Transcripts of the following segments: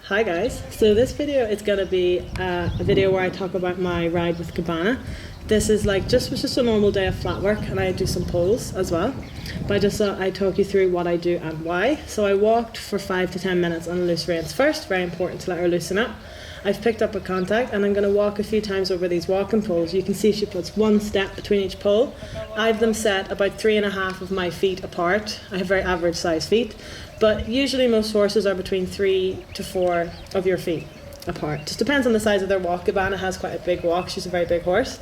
Hi guys, so this video is going to be a video where I talk about my ride with Gabbana. This is like was just a normal day of flat work, and I do some pulls as well. But I just thought I'd talk you through what I do and why. So I walked for 5 to 10 minutes on loose reins first, very important to let her loosen up. I've picked up a contact and I'm going to walk a few times over these walking poles. You can see she puts one step between each pole. I have them set about 3.5 of my feet apart. I have very average size feet, but usually most horses are between 3 to 4 of your feet apart. Just depends on the size of their walk. Gabbana has quite a big walk, she's a very big horse.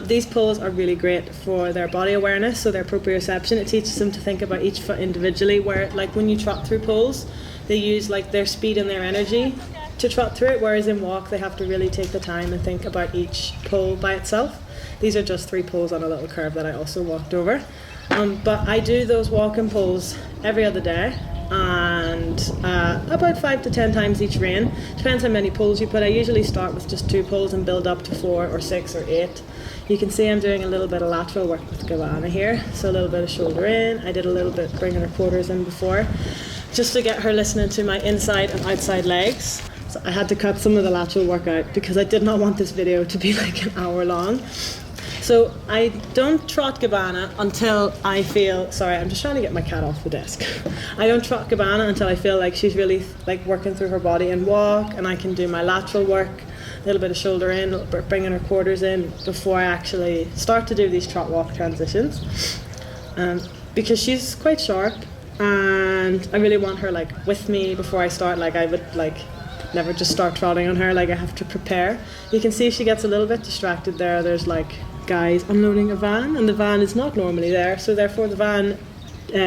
These poles are really great for their body awareness, so their proprioception. It teaches them to think about each foot individually, where like when you trot through poles, they use like their speed and their energy to trot through it, whereas in walk they have to really take the time and think about each pole by itself. These are just 3 poles on a little curve that I also walked over. But I do those walking poles every other day, and about 5 to 10 times each rein. Depends how many poles you put. I usually start with just 2 poles and build up to 4 or 6 or 8. You can see I'm doing a little bit of lateral work with Gabbana here, so a little bit of shoulder in. I did a little bit bringing her quarters in before, just to get her listening to my inside and outside legs. So I had to cut some of the lateral work out because I did not want this video to be like an hour long. So I don't trot Gabbana until I feel, sorry, I'm just trying to get my cat off the desk. I don't trot Gabbana until I feel like she's really like working through her body and walk, and I can do my lateral work, a little bit of shoulder in, a little bit bringing her quarters in before I actually start to do these trot walk transitions. Because she's quite sharp, and I really want her like with me before I start. Like I would like never just start trotting on her, like I have to prepare. You can see she gets a little bit distracted there. There's like guys unloading a van, and the van is not normally there, so therefore the van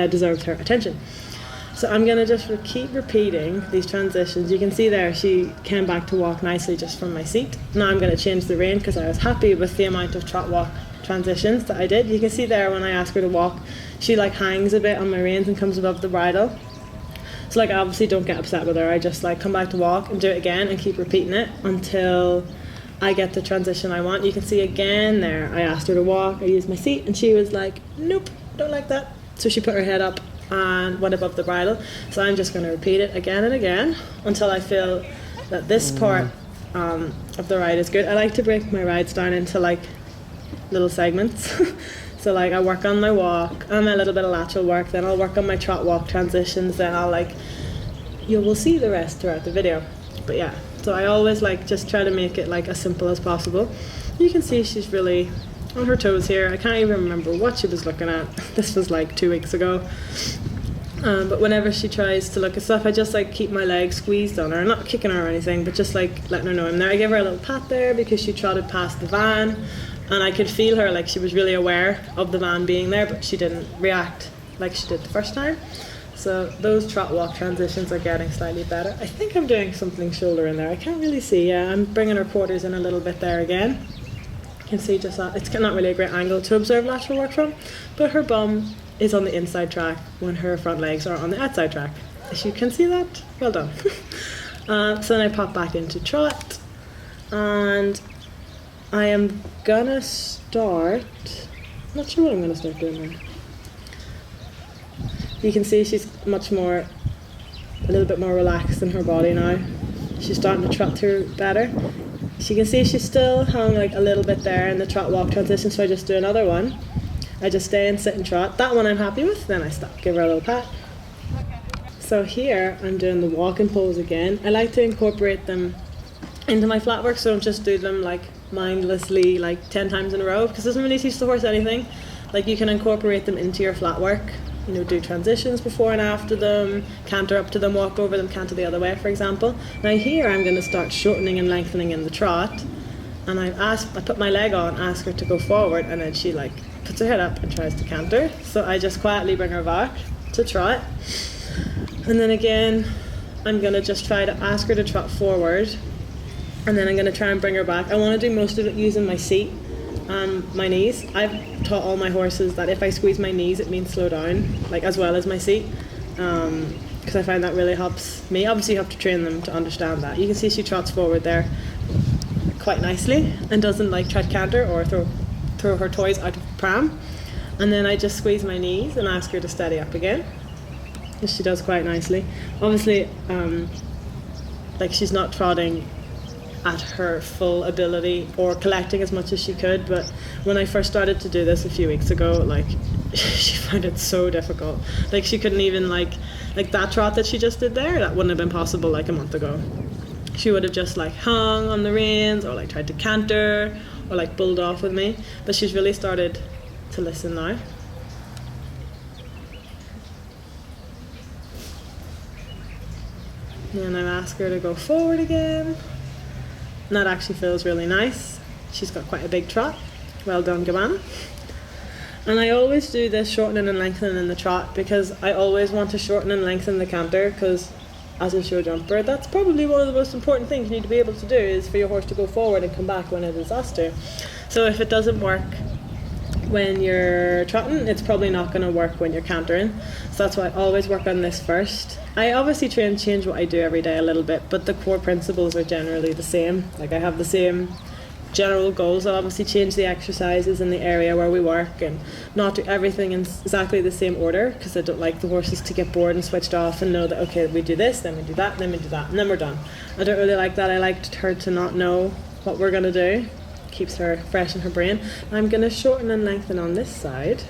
deserves her attention. So I'm going to just keep repeating these transitions. You can see there she came back to walk nicely just from my seat. Now I'm going to change the rein because I was happy with the amount of trot walk transitions that I did. You can see there when I ask her to walk, she like hangs a bit on my reins and comes above the bridle. So like I obviously don't get upset with her. I just like come back to walk and do it again and keep repeating it until I get the transition I want. You can see again there, I asked her to walk, I used my seat, and she was like, nope, don't like that. So she put her head up and went above the bridle. So I'm just going to repeat it again and again until I feel that this part of the ride is good. I like to break my rides down into like little segments. So like I work on my walk and a little bit of lateral work, then I'll work on my trot walk transitions, then I'll like, you will see the rest throughout the video. But yeah, so I always like just try to make it like as simple as possible. You can see she's really on her toes here. I can't even remember what she was looking at. This was like 2 weeks ago. But whenever she tries to look at stuff, I just like keep my legs squeezed on her, not kicking her or anything, but just like letting her know I'm there. I give her a little pat there because she trotted past the van, and I could feel her like she was really aware of the van being there, but she didn't react like she did the first time. So those trot walk transitions are getting slightly better. I think I'm doing something shoulder in there. I can't really see. Yeah, I'm bringing her quarters in a little bit there again. You can see just that. It's not really a great angle to observe lateral work from, but her bum is on the inside track when her front legs are on the outside track. If you can see that, well done. So then I pop back into trot, and I am gonna start, not sure what I'm gonna start doing now. You can see she's a little bit more relaxed in her body now. She's starting to trot through better. You can see she's still hung like a little bit there in the trot walk transition, so I just do another one. I just stay and sit and trot. That one I'm happy with, then I stop, give her a little pat. So here I'm doing the walking poles again. I like to incorporate them into my flat work, so I don't just do them like mindlessly like 10 times in a row, because it doesn't really teach the horse anything. Like you can incorporate them into your flat work. You know, do transitions before and after them, canter up to them, walk over them, canter the other way, for example. Now here I'm going to start shortening and lengthening in the trot, and I put my leg on, ask her to go forward, and then she like puts her head up and tries to canter. So I just quietly bring her back to trot, and then again I'm going to just try to ask her to trot forward, and then I'm going to try and bring her back. I want to do most of it using my seat and my knees. I've taught all my horses that if I squeeze my knees it means slow down, like as well as my seat, because I find that really helps me. Obviously you have to train them to understand that. You can see she trots forward there quite nicely and doesn't like try to canter or throw her toys out of the pram. And then I just squeeze my knees and ask her to steady up again, which she does quite nicely. Obviously like she's not trotting at her full ability or collecting as much as she could. But when I first started to do this a few weeks ago, like she found it so difficult. Like she couldn't even like that trot that she just did there, that wouldn't have been possible like a month ago. She would have just like hung on the reins or like tried to canter or like bulled off with me. But she's really started to listen now. And I'm asking her to go forward again. And that actually feels really nice. She's got quite a big trot. Well done, Gabbana. And I always do this shortening and lengthening in the trot because I always want to shorten and lengthen the canter, because as a show jumper, that's probably one of the most important things you need to be able to do, is for your horse to go forward and come back when it is asked to. So if it doesn't work when you're trotting, it's probably not going to work when you're cantering. So that's why I always work on this first. I obviously try and change what I do every day a little bit, but the core principles are generally the same. Like I have the same general goals. I'll obviously change the exercises in the area where we work and not do everything in exactly the same order, because I don't like the horses to get bored and switched off and know that, okay, we do this, then we do that, then we do that, and then we're done. I don't really like that. I like her to not know what we're going to do. Keeps her fresh in her brain. I'm going to shorten and lengthen on this side.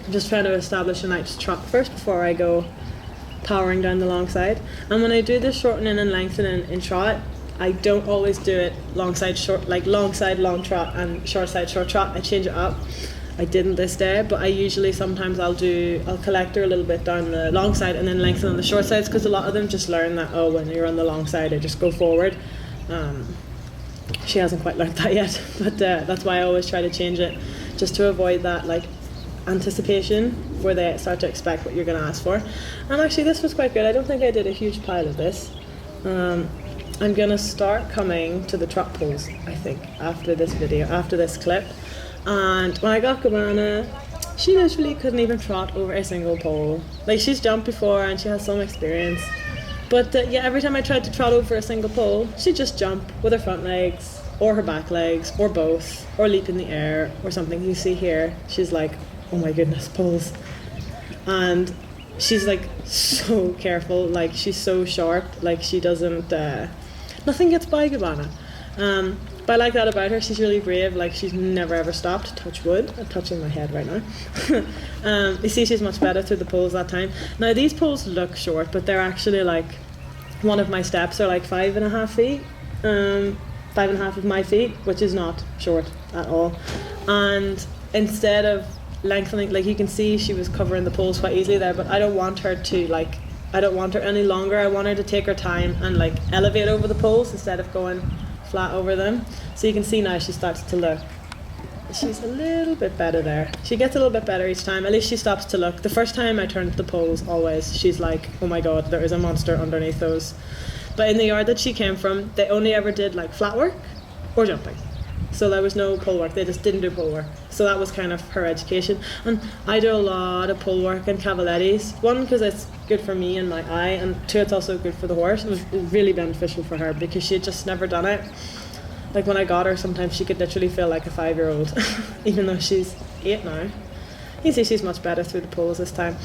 I'm just trying to establish a nice trot first before I go powering down the long side. And when I do this shortening and lengthening in trot, I don't always do it long side short, like long side long trot and short side short trot. I change it up. I didn't this day, but I usually sometimes I'll collect her a little bit down the long side and then lengthen on the short sides, because a lot of them just learn that, oh, when you're on the long side I just go forward. She hasn't quite learned that yet, but that's why I always try to change it, just to avoid that like anticipation where they start to expect what you're going to ask for. And actually this was quite good. I don't think I did a huge pile of this. I'm going to start coming to the trot pulls, I think, after this video, after this clip. And when I got Gabbana, she literally couldn't even trot over a single pole. Like, she's jumped before and she has some experience. But yeah, every time I tried to trot over a single pole, she'd just jump with her front legs or her back legs or both, or leap in the air or something. You see here, she's like, oh my goodness, poles. And she's like so careful, like she's so sharp, like she doesn't, nothing gets by Gabbana. But I like that about her. She's really brave, like she's never ever stopped. Touch wood. I'm touching my head right now. You see she's much better through the poles that time. Now these poles look short, but they're actually like, one of my steps are like 5.5 feet. 5.5 of my feet, which is not short at all. And instead of lengthening, like you can see she was covering the poles quite easily there, but I don't want her to like, I don't want her any longer. I want her to take her time and like elevate over the poles instead of going flat over them. So you can see now she starts to look. She's a little bit better there. She gets a little bit better each time. At least she stops to look. The first time I turned the poles, always, she's like, oh my god, there is a monster underneath those. But in the yard that she came from, they only ever did like flat work or jumping. So there was no pole work. They just didn't do pole work. So that was kind of her education. And I do a lot of pole work and cavalettis. One, because it's good for me and my eye, and two, it's also good for the horse. It was really beneficial for her because she had just never done it. Like when I got her, sometimes she could literally feel like a 5-year-old, even though she's 8 now. You see she's much better through the poles this time.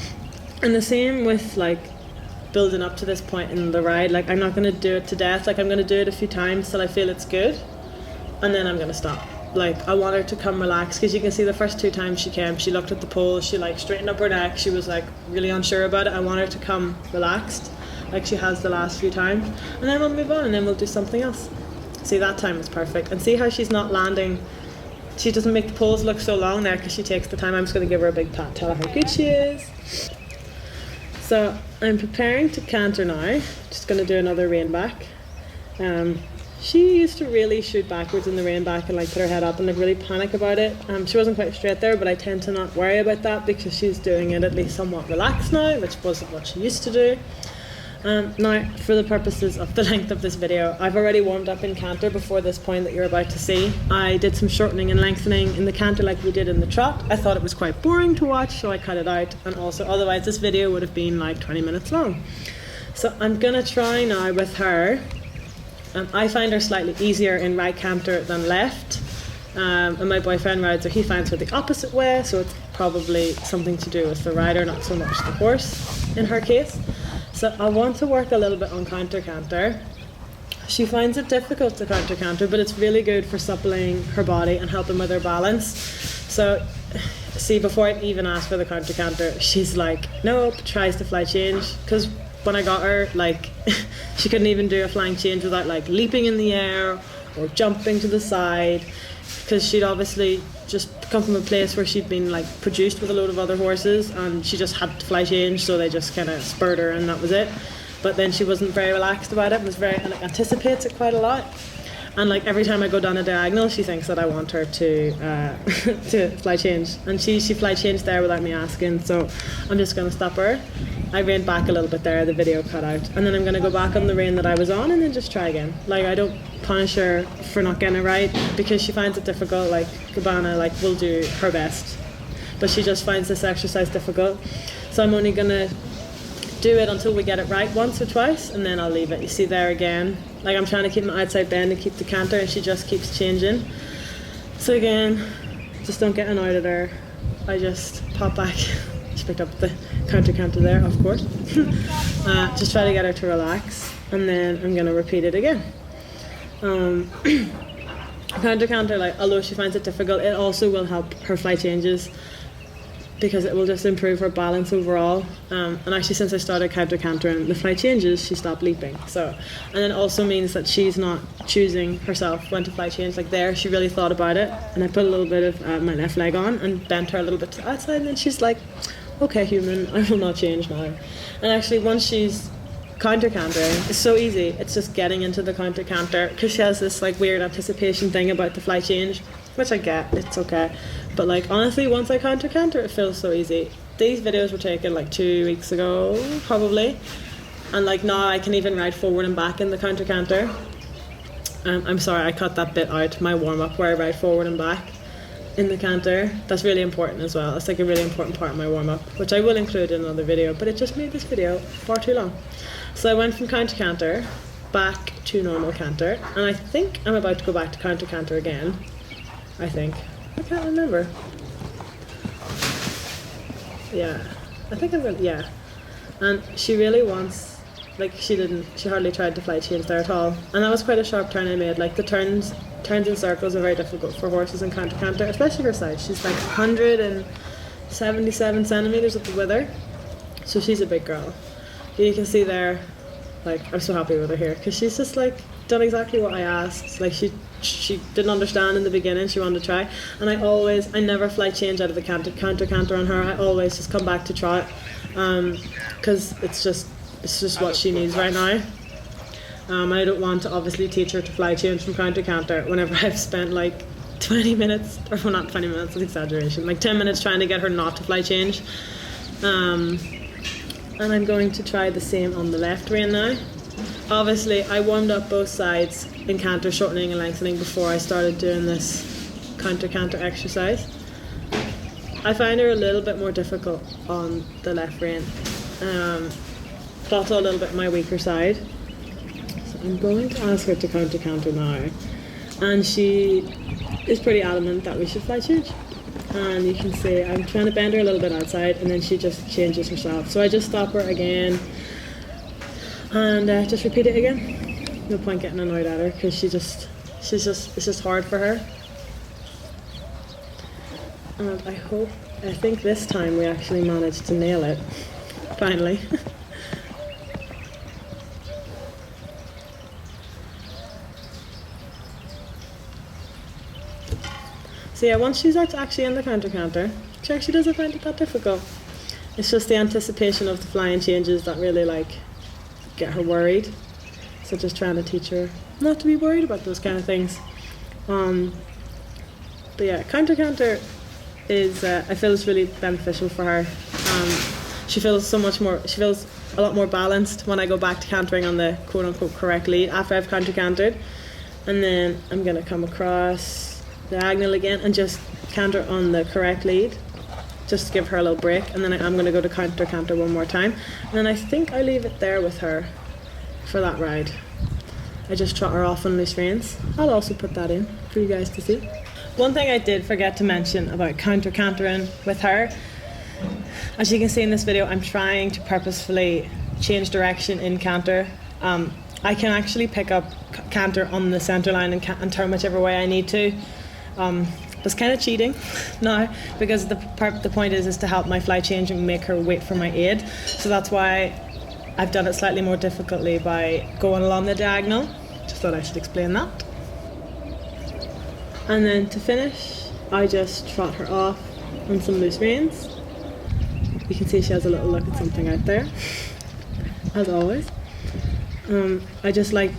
And the same with like building up to this point in the ride. Like I'm not going to do it to death. Like I'm going to do it a few times till I feel it's good. And then I'm going to stop. Like I want her to come relaxed, because you can see the first 2 times she came, she looked at the pole, she like straightened up her neck, she was like really unsure about it. I want her to come relaxed, like she has the last few times. And then we'll move on and then we'll do something else. See, that time was perfect. And see how she's not landing, she doesn't make the poles look so long there because she takes the time. I'm just going to give her a big pat, tell her how good she is. So I'm preparing to canter now. Just going to do another rein back. She used to really shoot backwards in the rein back and like put her head up and like really panic about it. She wasn't quite straight there, but I tend to not worry about that because she's doing it at least somewhat relaxed now, which wasn't what she used to do. Now, for the purposes of the length of this video, I've already warmed up in canter before this point that you're about to see. I did some shortening and lengthening in the canter like we did in the trot. I thought it was quite boring to watch, so I cut it out, and also otherwise this video would have been like 20 minutes long. So I'm gonna try now with her. I find her slightly easier in right canter than left, and my boyfriend rides her, he finds her the opposite way, so it's probably something to do with the rider, not so much the horse in her case. So I want to work a little bit on counter-canter, she finds it difficult to counter-canter, but it's really good for suppling her body and helping with her balance. So, see, before I even asked for the counter-canter, she's like, nope, tries to fly change. Because when I got her, like, she couldn't even do a flying change without, like, leaping in the air or jumping to the side. Because she'd obviously just come from a place where she'd been, like, produced with a load of other horses, and she just had to fly change, so they just kind of spurred her and that was it. But then she wasn't very relaxed about it, was very, like, anticipates it quite a lot. And like every time I go down a diagonal, she thinks that I want her to to fly change, and she fly changed there without me asking. So I'm just gonna stop her. I reined back a little bit there, the video cut out, and then I'm gonna go back on the rein that I was on, and then just try again. Like, I don't punish her for not getting it right because she finds it difficult. Like Gabbana, like, will do her best, but she just finds this exercise difficult. So I'm only gonna do it until we get it right once or twice, and then I'll leave it. You see there again, like, I'm trying to keep my outside bend and keep the canter, and she just keeps changing. So again, just don't get annoyed at her. I just pop back. She picked up the counter-canter there, of course. Just try to get her to relax, and then I'm gonna repeat it again. Counter-canter, like, although she finds it difficult, it also will help her fly changes, because it will just improve her balance overall. And actually, since I started counter-cantering the fly changes, she stopped leaping. So, and it also means that she's not choosing herself when to fly change. Like there, she really thought about it, and I put a little bit of my left leg on and bent her a little bit to the outside, and then she's like, okay, human, I will not change now. And actually, once she's counter-cantering, it's so easy. It's just getting into the counter-canter, because she has this like weird anticipation thing about the fly change, which I get, it's okay. But like, honestly, once I counter-canter, it feels so easy. These videos were taken like 2 weeks ago, probably. And like now I can even ride forward and back in the counter-canter. I'm sorry, I cut that bit out, my warm-up where I ride forward and back in the canter. That's really important as well. It's like a really important part of my warm-up, which I will include in another video, but it just made this video far too long. So I went from counter-canter back to normal canter, and I think I'm about to go back to counter-canter again. I think. I can't remember. Yeah, I think I'm gonna, yeah. And she really wants, like, she hardly tried to fly change there at all. And that was quite a sharp turn I made. Like, the turns in circles are very difficult for horses in counter-canter, especially her size. She's like 177 centimeters at the wither, so she's a big girl. You can see there, like, I'm so happy with her here, because she's just like done exactly what I asked. Like, she didn't understand in the beginning, she wanted to try, and I never fly change out of the counter-canter on her. I always just come back to trot, because it's just what she needs right now. I don't want to obviously teach her to fly change from counter-canter whenever I've spent like 20 minutes, or well, not 20 minutes, that's exaggeration, like 10 minutes trying to get her not to fly change. And I'm going to try the same on the left rein now. Obviously, I warmed up both sides in canter, shortening and lengthening before I started doing this counter-canter exercise. I find her a little bit more difficult on the left rein, but also a little bit my weaker side. So I'm going to ask her to counter-canter now, and she is pretty adamant that we should fly change. And you can see I'm trying to bend her a little bit outside, and then she just changes herself. So I just stop her again, and just repeat it again. No point getting annoyed at her, because it's just hard for her. And I think this time we actually managed to nail it, finally. So yeah, once she's actually in the counter-canter, she actually doesn't find it that difficult. It's just the anticipation of the flying changes that really like get her worried. So just trying to teach her not to be worried about those kind of things. But yeah, counter-canter is, I feel, is really beneficial for her. She feels a lot more balanced when I go back to cantering on the quote-unquote correct lead after I've counter-cantered. And then I'm gonna come across diagonal again and just canter on the correct lead, just to give her a little break, and then I'm going to go to counter-canter one more time, and then I think I leave it there with her for that ride. I just trot her off on loose reins. I'll also put that in for you guys to see. One thing I did forget to mention about counter-cantering with her, as you can see in this video, I'm trying to purposefully change direction in canter. I can actually pick up canter on the centre line and turn whichever way I need to. It's kind of cheating now, because the point is to help my fly change and make her wait for my aid. So that's why I've done it slightly more difficultly by going along the diagonal. Just thought I should explain that. And then to finish, I just trot her off on some loose reins. You can see she has a little look at something out there, as always. I just like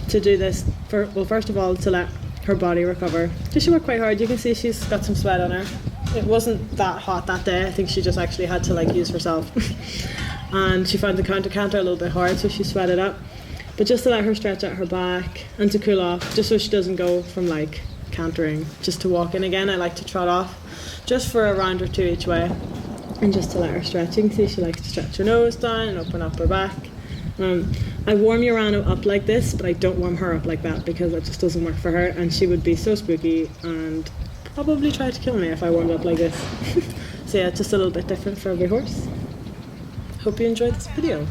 to do this first of all, to let her body recover. She worked quite hard. You can see she's got some sweat on her. It wasn't that hot that day. I think she just actually had to like use herself. And she found the counter-canter a little bit hard, so she sweated up. But just to let her stretch out her back and to cool off, just so she doesn't go from like cantering just to walking again. I like to trot off just for a round or two each way, and just to let her stretch. You can see she likes to stretch her nose down and open up her back. I warm Urano up like this, but I don't warm her up like that, because it just doesn't work for her, and she would be so spooky and probably try to kill me if I warmed up like this. So yeah, it's just a little bit different for every horse. Hope you enjoyed this video.